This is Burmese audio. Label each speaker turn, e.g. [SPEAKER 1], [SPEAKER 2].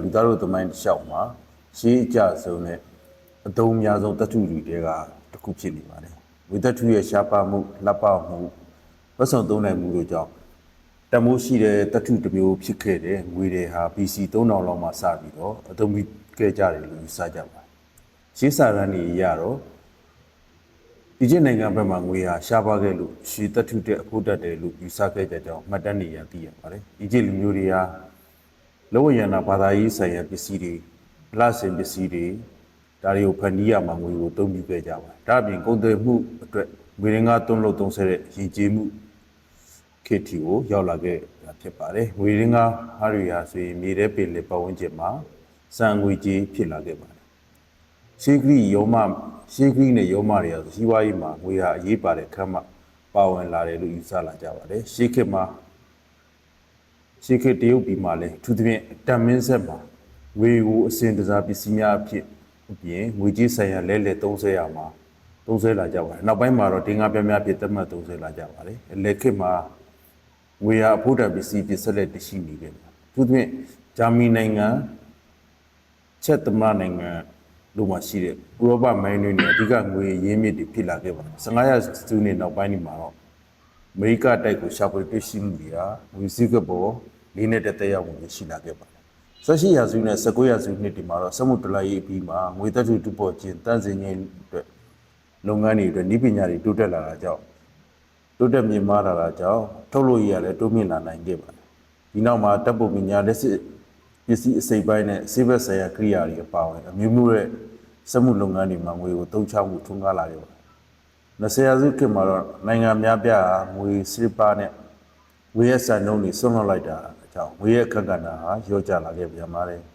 [SPEAKER 1] လူသားတို့သမိုင်းတစ်လျှောက်မှာရှေးအကြဆုံးနဲ့အသုံးအများဆုံးတထုတွေကတစ်ခုဖြစ်နေပါတယ်။ဝေတထုရဲ့ရှားပါမှုလှပမှုဝတ်ဆောင်သုံးနိုင်မှုတို့ကြောင့်တမိုးရှိတဲ့တထုတစ်မျိုးဖြစ်ခဲ့တဲ့ငွေတွေဟာ BC 3000လောက်မှစပြီးတော့အသုံးပြုခဲ့ကြတယ်လို့ယူဆကြပါတယ်။ရှေးစာရန်တွေအရတော့ဒီကျင်းနိုင်ငံဘက်မှာငွေဟာရှားပါခဲ့လို့ရှေးတထုတဲ့အဖို့တတ်တယ်လို့ယူဆခဲ့ကြကြောင်းမှတ်တမ်းနေရသိရပါတယ်။ဒီကျင်းလူမျိုးတွေဟာလောဝရဏဘာသာရေးဆိုင်ရာပစ္စည်းတွေအလှဆင်ပစ္စည်းတွေဒါတွေကိုဖန်တီးရမှာငွေကိုသုံးပြုခဲ့ကြပါတယ်။ဒါအပြင်ကုန်သွယ်မှုအတွက်ငွေရင်းကားသွန်းလို့သုံးဆတဲ့ရည်ကြည်မှုခေတ်တီကိုရောက်လာခဲ့တာဖြစ်ပါတယ်။ငွေရင်းကားဟာတွေဟာဆိုရင်မြေထဲပင်လယ်ပတ်ဝန်းကျင်မှာစံငွေကြေးဖြစ်လာခဲ့ပါတယ်။ရှေးဂရိနဲ့ယောမတွေဟာစီးပွားရေးမှာငွေဟာအရေးပါတဲ့ခန်းမှာပါဝင်လာတယ်လို့ယူဆလာကြပါတယ်။ရှေးခေတ်တရုတ်ပြည်မှာလည်းထူးသဖြင့်တန်မင်းဆက်မှာငွေကိုအစဉ်တစားပစ္စည်းများအဖြစ်အပြင်ငွေကြေးဆိုင်ရာလဲလှယ်သုံးဆရာမှာသုံးဆလာကြပါတယ်။နောက်ပိုင်းမှာတော့ဒင်္ဂါပြပြဖြစ်သတ်မှတ်သုံးဆလာကြပါတယ်။လက်ခေတ်မှာငွေဟာအဖို့တန်ပစ္စည်းဖြစ်ဆက်လက်တရှိနေခဲ့တယ်။ထူးသဖြင့်ဂျာမနီနိုင်ငံချက်သမနိုင်ငံတို့မှာရှိတဲ့ဥရောပမိုင်းတွေနဲ့အဓိကငွေရင်းမြစ်တွေဖြစ်လာခဲ့ပါတယ်။15ရာစုနှစ်နောက်ပိုင်းမှာတော့အမေရိကတိုက်ကိုရှာဖွေတွေ့ရှိမှုတွေဟာငွေစည်းကပ်ပေါ်လေးနဲ့တက်ရောက်မှုရှိလာခဲ့ပါတယ်။18ရာစုနဲ့19ရာစုနှစ်ဒီမှာတော့စမှုတလိုက်ရေးအပြီးမှာငွေတက်ထုတူပေါ်ခြင်းတန့်စင်ခြင်းအတွက်လုပ်ငန်းတွေအတွက်နည်းပညာတွေတိုးတက်လာတာကြောင့်တိုးတက်မြင့်မားလာတာကြောင့်ထုတ်လုပ်ရေးရလည်းတိုးမြင့်လာနိုင်ခဲ့ပါတယ်။ဒီနောက်မှာတပ်ပုံပညာလက်စစ်ပစ္စည်းအစိပ်ပိုင်းနဲ့ဆေးဘက်ဆိုင်ရာကိရိယာတွေအပါအဝင်အမျိုးမျိုးရဲ့စက်မှုလုပ်ငန်းတွေမှာငွေကိုသုံးချမှုထွန်းကားလာခဲ့ပါတယ်။20ရာစုခေတ်မှာတော့နိုင်ငံများပြားငွေစရပါနဲ့ငွေရဲ့စံနှုန်းတွေဆွန့်လွတ်လိုက်တာအကြောင်းငွေရဲ့အခက်အခဲဟာရောကျလာခဲ့ပြန်ပါတယ်။